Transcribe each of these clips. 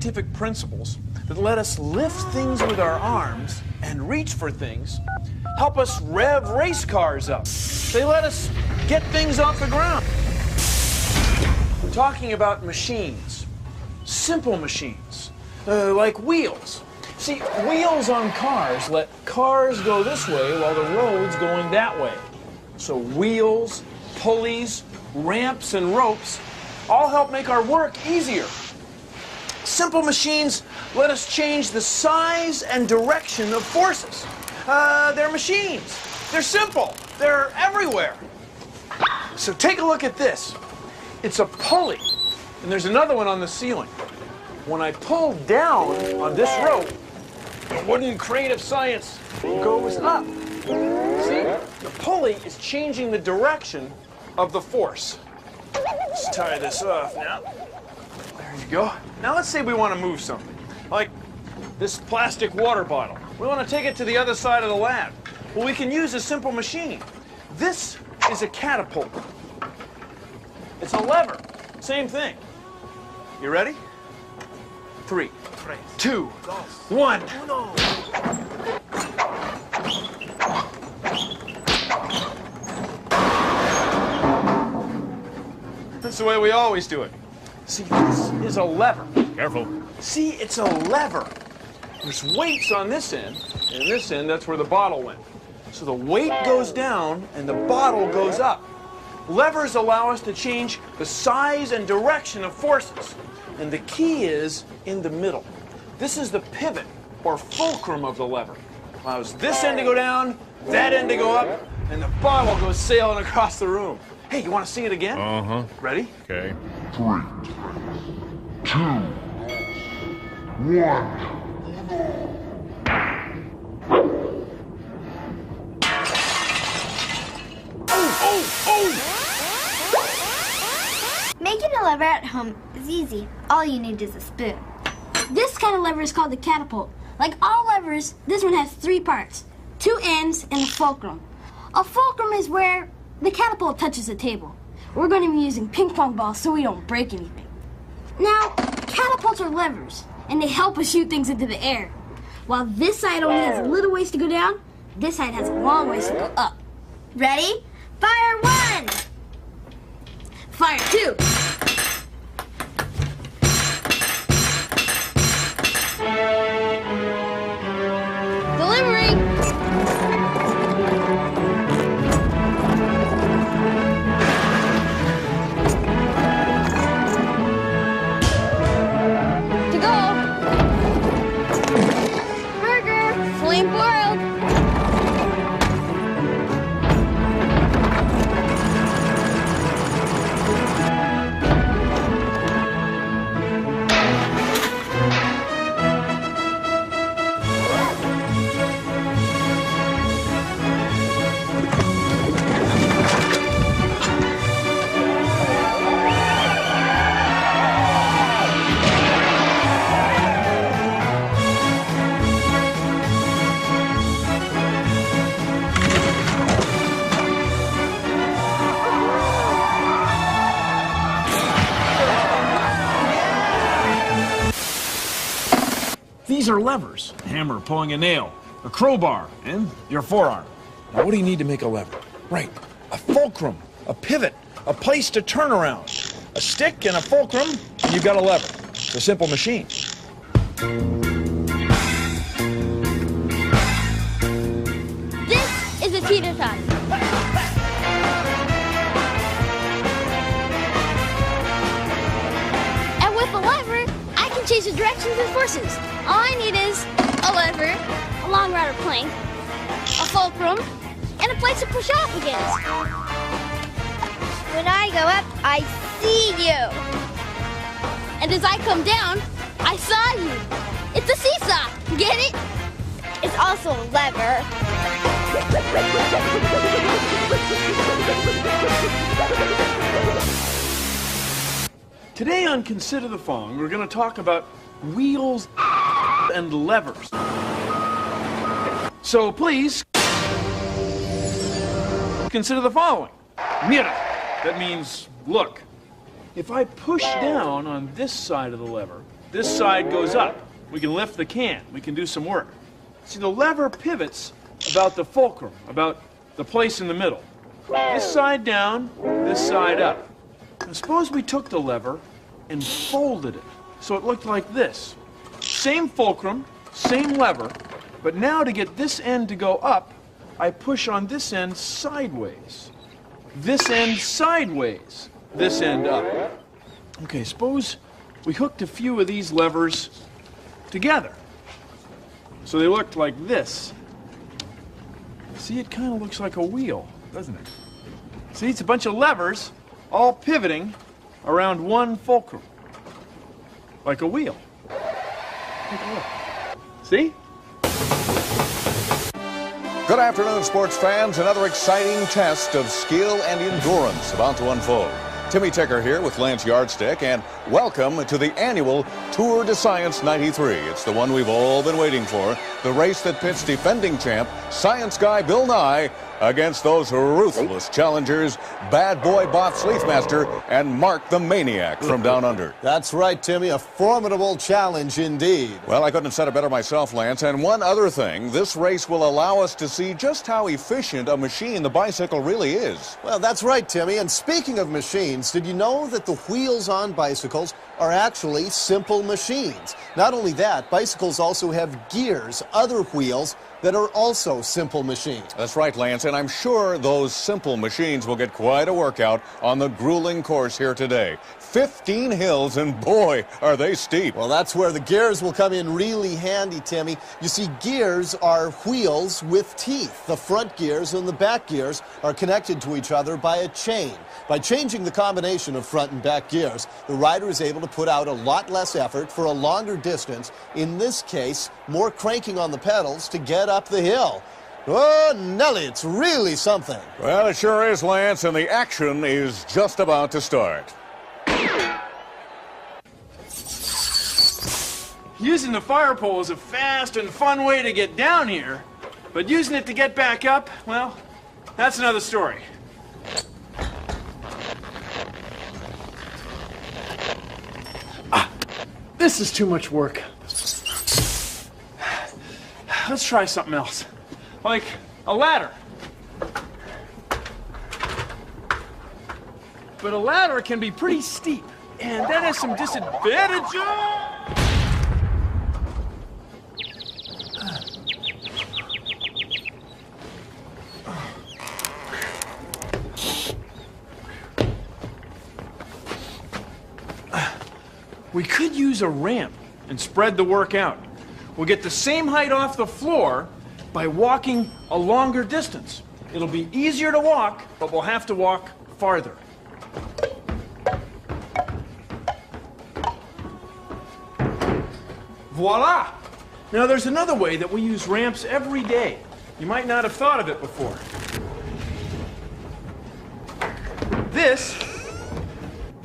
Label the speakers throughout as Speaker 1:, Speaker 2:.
Speaker 1: scientific principles that let us lift things with our arms and reach for things help us rev race cars up. They let us get things off the ground. We're talking about machines, simple machines, like wheels. See, wheels on cars let cars go this way while the road's going that way. So wheels, pulleys, ramps, and ropes all help make our work easier. Simple machines let us change the size and direction of forces. They're machines. They're simple. They're everywhere. So take a look at this. It's a pulley, and there's another one on the ceiling. When I pull down on this rope, the wooden crane of science goes up. See? The pulley is changing the direction of the force. Let's tie this off now. There you go. Now let's say we want to move something, like this plastic water bottle. We want to take it to the other side of the lab. Well, we can use a simple machine. This is a catapult. It's a lever. Same thing. You ready? 3, 2, 1. That's the way we always do it. See, this is a lever.
Speaker 2: Careful.
Speaker 1: See, it's a lever. There's weights on this end, and this end, that's where the bottle went. So the weight goes down, and the bottle goes up. Levers allow us to change the size and direction of forces. And the key is in the middle. This is the pivot, or fulcrum of the lever. Allows this end to go down, that end to go up, and the bottle goes sailing across the room. Hey, you want to see it again?
Speaker 2: Uh-huh.
Speaker 1: Ready?
Speaker 2: Okay.
Speaker 3: 3, 2, 1.
Speaker 4: Making a lever at home is easy. All you need is a spoon. This kind of lever is called the catapult. Like all levers, this one has 3 parts, 2 ends and a fulcrum. A fulcrum is where the catapult touches the table. We're going to be using ping pong balls so we don't break anything. Now, catapults are levers, and they help us shoot things into the air. While this side only has a little ways to go down, this side has a long ways to go up. Ready? Fire 1! Fire 2! Delivering! To go! Burger! Flame broiled!
Speaker 1: These are levers. A hammer pulling a nail, a crowbar, and your forearm. Now, what do you need to make a lever? Right, a fulcrum, a pivot, a place to turn around. A stick and a fulcrum, and you've got a lever. It's a simple machine.
Speaker 4: This is a teeter-tot. And with a lever, I can change the directions and forces. All I need is a lever, a long rod or plank, a fulcrum, and a place to push off against. When I go up, I see you. And as I come down, I saw you. It's a seesaw. Get it? It's also a lever.
Speaker 1: Today on Consider the Following, we're going to talk about wheels and levers. So please, consider the following. Mira, that means look. If I push down on this side of the lever, this side goes up. We can lift the can. We can do some work. See, the lever pivots about the fulcrum, about the place in the middle. This side down, this side up. Now, suppose we took the lever and folded it so it looked like this. Same fulcrum, same lever, but now to get this end to go up, I push on this end sideways. This end sideways. This end up. Okay, suppose we hooked a few of these levers together. So they looked like this. See, it kind of looks like a wheel, doesn't it? See, it's a bunch of levers all pivoting around one fulcrum. Like a wheel. Take a look. See?
Speaker 2: Good afternoon, sports fans. Another exciting test of skill and endurance about to unfold. Timmy Ticker here with Lance Yardstick, and welcome to the annual Tour de Science 93. It's the one we've all been waiting for, the race that pits defending champ, science guy Bill Nye, against those ruthless challengers, Bad Boy Bob Sleethmaster and Mark the Maniac from down under.
Speaker 5: That's right, Timmy. A formidable challenge indeed.
Speaker 2: Well, I couldn't have said it better myself, Lance. And one other thing, this race will allow us to see just how efficient a machine the bicycle really is.
Speaker 5: Well, that's right, Timmy. And speaking of machines, did you know that the wheels on bicycles are actually simple machines? Not only that, bicycles also have gears, other wheels, that are also simple machines.
Speaker 2: That's right, Lance, and I'm sure those simple machines will get quite a workout on the grueling course here today. 15 hills, and boy, are they steep.
Speaker 5: Well, that's where the gears will come in really handy, Timmy. You see, gears are wheels with teeth. The front gears and the back gears are connected to each other by a chain. By changing the combination of front and back gears, the rider is able to put out a lot less effort for a longer distance. In this case, more cranking on the pedals to get up the hill. Oh, Nelly, it's really something.
Speaker 2: Well, it sure is, Lance, and the action is just about to start.
Speaker 1: Using the fire pole is a fast and fun way to get down here, but using it to get back up, well, that's another story. This is too much work. Let's try something else, like a ladder. But a ladder can be pretty steep, and that has some disadvantages. We could use a ramp and spread the work out. We'll get the same height off the floor by walking a longer distance. It'll be easier to walk, but we'll have to walk farther. Voila! Now there's another way that we use ramps every day. You might not have thought of it before. This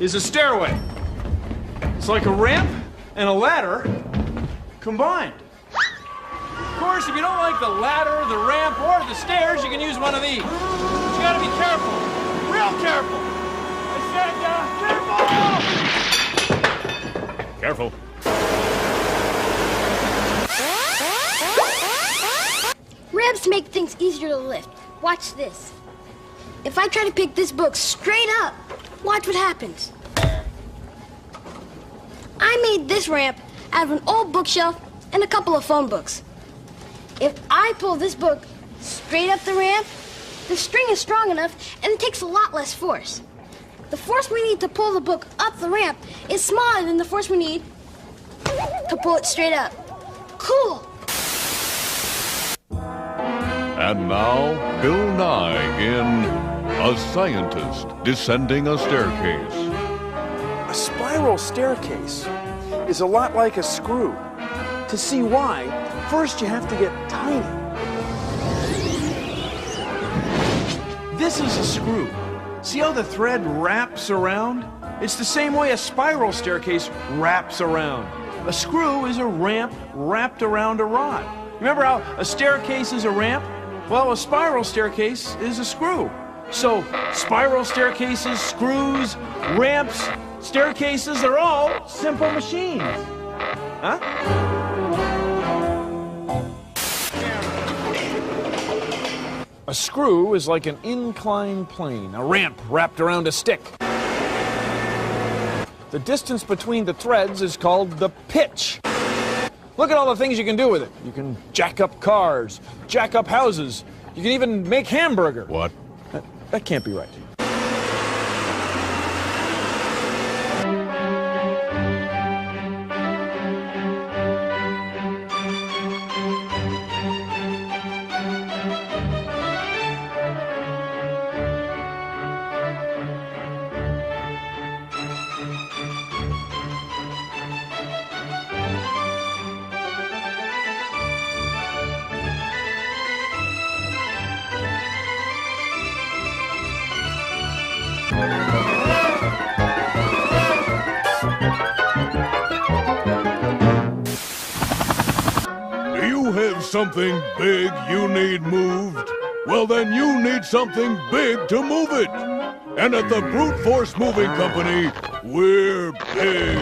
Speaker 1: is a stairway. It's like a ramp and a ladder combined. Of course, if you don't like the ladder, the ramp, or the stairs, you can use one of these. But you gotta be careful, real careful. I said, careful.
Speaker 2: Careful.
Speaker 4: Ramps make things easier to lift. Watch this. If I try to pick this book straight up, watch what happens. I made this ramp out of an old bookshelf and a couple of phone books. If I pull this book straight up the ramp, the string is strong enough and it takes a lot less force. The force we need to pull the book up the ramp is smaller than the force we need to pull it straight up. Cool!
Speaker 3: And now, Bill Nye in A Scientist Descending a Staircase.
Speaker 1: A spiral staircase is a lot like a screw. To see why, first you have to get tiny. This is a screw. See how the thread wraps around? It's the same way a spiral staircase wraps around. A screw is a ramp wrapped around a rod. Remember how a staircase is a ramp? Well, a spiral staircase is a screw. So, spiral staircases, screws, ramps, staircases are all simple machines. Huh? A screw is like an inclined plane, a ramp wrapped around a stick. The distance between the threads is called the pitch. Look at all the things you can do with it. You can jack up cars, jack up houses. You can even make hamburger.
Speaker 3: What?
Speaker 1: That can't be right.
Speaker 3: Do you have something big you need moved? Well, then you need something big to move it. And at the Brute Force Moving Company, we're big.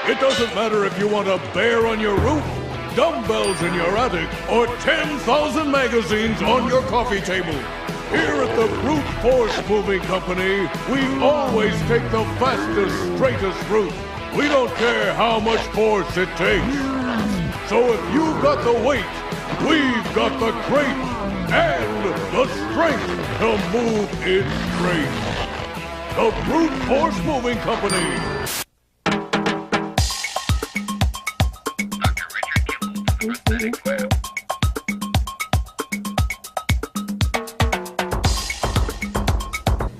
Speaker 3: It doesn't matter if you want a bear on your roof, dumbbells in your attic, or 10,000 magazines on your coffee table. Here at the Brute Force Moving Company, we always take the fastest, straightest route. We don't care how much force it takes. So if you've got the weight, we've got the crate and the strength to move it straight. The Brute Force Moving Company.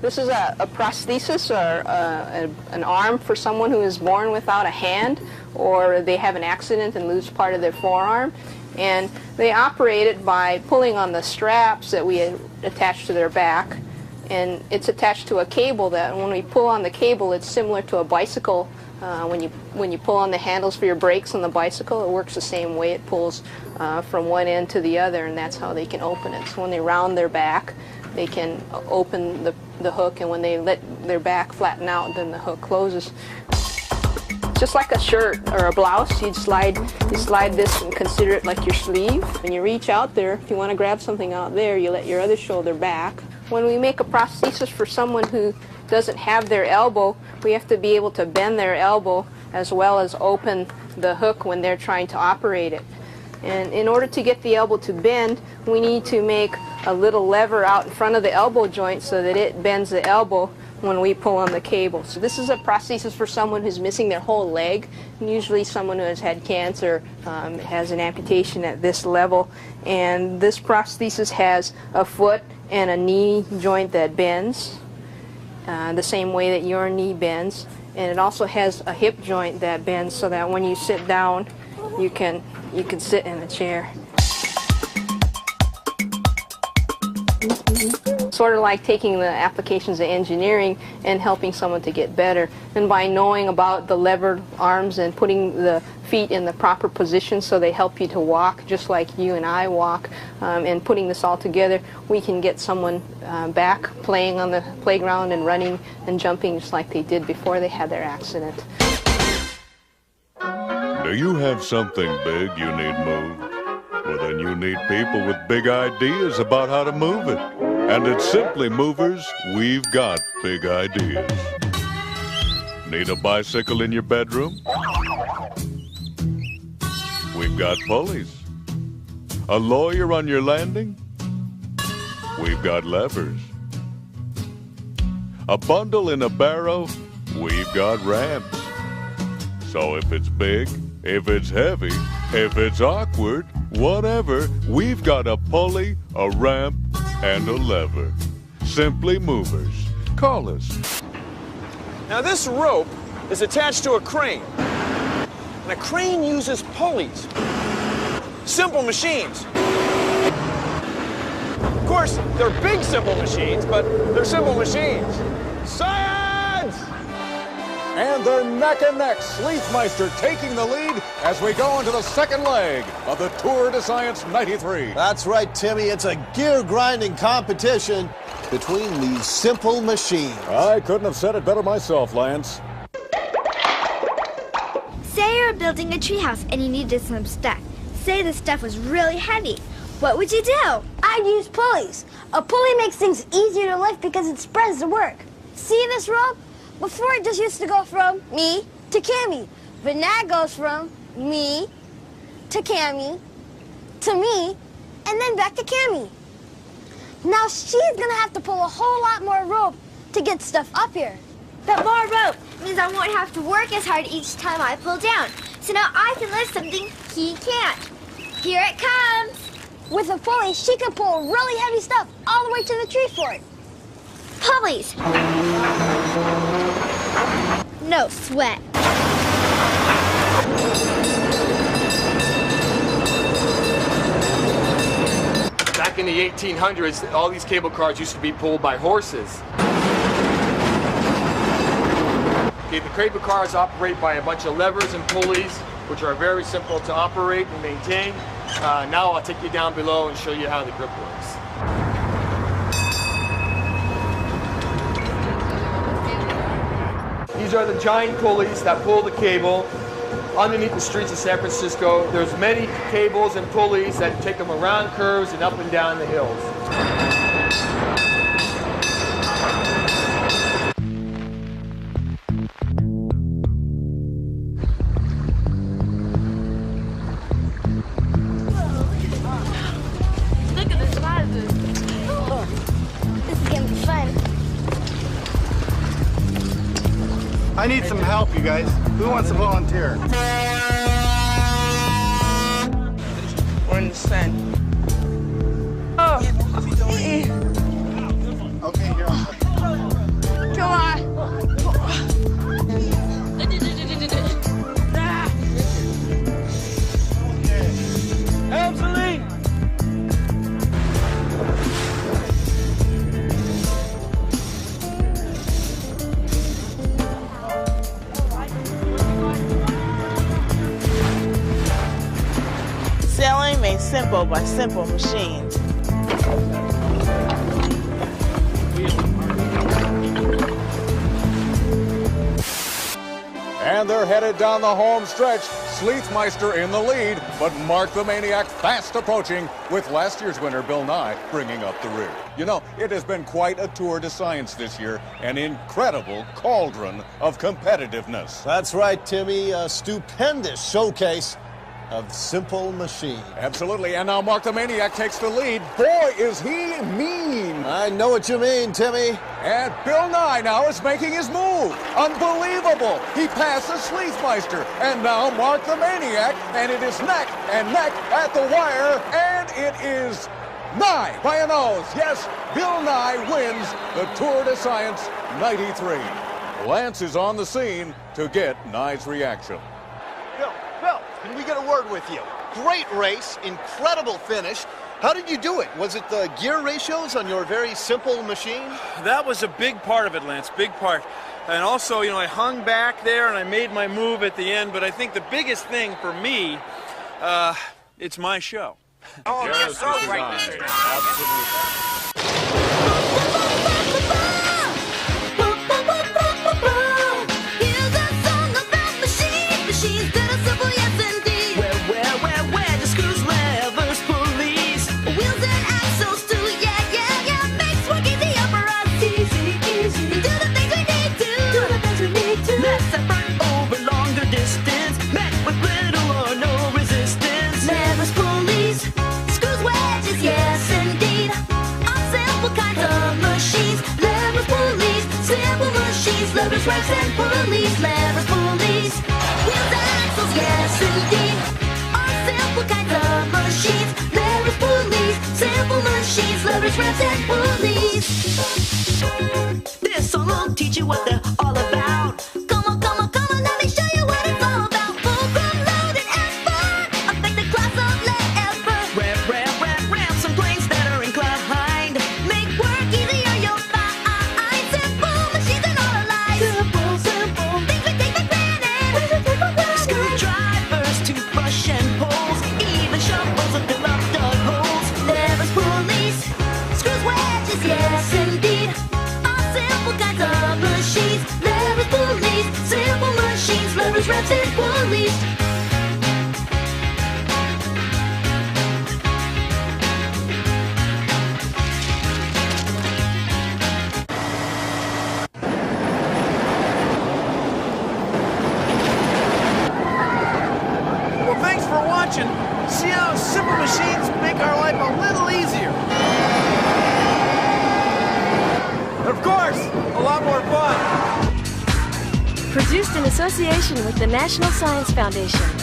Speaker 6: This is a prosthesis or an arm for someone who is born without a hand, or they have an accident and lose part of their forearm. And they operate it by pulling on the straps that we attach to their back. And it's attached to a cable that when we pull on the cable, it's similar to a bicycle. When you pull on the handles for your brakes on the bicycle, it works the same way. It pulls from one end to the other, and that's how they can open it. So when they round their back, they can open the hook, and when they let their back flatten out, then the hook closes. Just like a shirt or a blouse, you slide this and consider it like your sleeve. When you reach out there, if you want to grab something out there, you let your other shoulder back. When we make a prosthesis for someone who doesn't have their elbow, we have to be able to bend their elbow as well as open the hook when they're trying to operate it. And in order to get the elbow to bend, we need to make a little lever out in front of the elbow joint so that it bends the elbow when we pull on the cable. So this is a prosthesis for someone who's missing their whole leg, and usually someone who has had cancer has an amputation at this level. And this prosthesis has a foot and a knee joint that bends the same way that your knee bends. And it also has a hip joint that bends so that when you sit down, you can sit in a chair. Sort of like taking the applications of engineering and helping someone to get better. And by knowing about the levered arms and putting the feet in the proper position so they help you to walk just like you and I walk, and putting this all together, we can get someone back playing on the playground and running and jumping just like they did before they had their accident.
Speaker 3: Do you have something big you need moved? Well, then you need people with big ideas about how to move it. And at Simply Movers, we've got big ideas. Need a bicycle in your bedroom? We've got pulleys. A lawyer on your landing? We've got levers. A bundle in a barrow? We've got ramps. So if it's big, if it's heavy, if it's awkward, whatever, we've got a pulley, a ramp, and a lever. Simply Movers. Call us.
Speaker 1: Now this rope is attached to a crane. And a crane uses pulleys. Simple machines. Of course, they're big simple machines, but they're simple machines. Science!
Speaker 2: And they're neck and neck. Sleethmeister taking the lead as we go into the second leg of the Tour de Science 93.
Speaker 5: That's right, Timmy. It's a gear grinding competition. between these simple machines.
Speaker 2: I couldn't have said it better myself, Lance.
Speaker 7: Say you're building a treehouse and you needed some stuff. Say the stuff was really heavy. What would you do?
Speaker 4: I'd use pulleys. A pulley makes things easier to lift because it spreads the work. See this rope? Before it just used to go from me to Cammy. But now it goes from me to Cammy to me and then back to Cammy. Now she's gonna have to pull a whole lot more rope to get stuff up here.
Speaker 7: But more rope means I won't have to work as hard each time I pull down. So now I can lift something he can't. Here it comes.
Speaker 4: With a pulley, she can pull really heavy stuff all the way to the tree fort.
Speaker 7: Pulleys. No sweat.
Speaker 8: Back in the 1800s, all these cable cars used to be pulled by horses. Okay, the cable cars operate by a bunch of levers and pulleys, which are very simple to operate and maintain. Now I'll take you down below and show you how the grip works. These are the giant pulleys that pull the cable underneath the streets of San Francisco. There's many cables and pulleys that take them around curves and up and down the hills.
Speaker 7: Look at this rises.
Speaker 4: This is gonna be fun.
Speaker 9: I need some help, you guys. Who wants to volunteer?
Speaker 10: We're in the sun. Oh.
Speaker 9: Okay, here.
Speaker 10: Come on.
Speaker 1: Absolutely.
Speaker 10: Sailing made simple by simple machines.
Speaker 2: And they're headed down the home stretch. Sleethmeister in the lead, but Mark the Maniac fast approaching with last year's winner, Bill Nye, bringing up the rear. You know, it has been quite a tour de science this year, an incredible cauldron of competitiveness.
Speaker 5: That's right, Timmy. A stupendous showcase of simple machines.
Speaker 2: Absolutely, and now Mark the Maniac takes the lead. Boy, is he mean!
Speaker 5: I know what you mean, Timmy.
Speaker 2: And Bill Nye now is making his move. Unbelievable! He passes Sleethmeister, and now Mark the Maniac, and it is neck and neck at the wire, and it is Nye by a nose. Yes, Bill Nye wins the Tour de Science 93. Lance is on the scene to get Nye's reaction.
Speaker 5: Bill, can we get a word with you? Great race, incredible finish. How did you do it? Was it the gear ratios on your very simple machine?
Speaker 1: That was a big part of it, Lance, big part. And also, you know, I hung back there and I made my move at the end, but I think the biggest thing for me, it's my show.
Speaker 10: Oh,
Speaker 2: Yes,
Speaker 10: you're so
Speaker 2: Mr.
Speaker 10: right.
Speaker 2: Nye. Absolutely.
Speaker 7: Here's a song about machines that are simple, yes indeed. Where the screws, levers, pulleys, wheels and axles too, yeah, makes work easier for us. Easy. Do the things we need to. Less effort over longer distance, met with little or no resistance. Levers, pulleys, screws, wedges, yes indeed. On simple kinds of machines, levers, pulleys, simple machines, levers, racks and pulleys, levers, pulleys, wheels and axles, yes indeed. On simple kinds of machines, levers, pulleys, simple machines, levers, racks and pulleys. This song will teach you what they're all about. Come on, let me show you what it's all about. Fulcrum, load, and effort. Affect the class of lever. Rev some planes that are inclined. Make work easier, you'll find. Simple machines and all alike. Simple. Things we take for granted. Screwdrivers, toothbrush and poles. Even shovels and fill up dug holes. Levers, pulleys, screws, wedges, yes indeed. drivers, reps, and pulleys.
Speaker 1: Well, thanks for watching. See how simple machines make our life a little easier. And of course, a lot more fun.
Speaker 11: Produced in association with the National Science Foundation.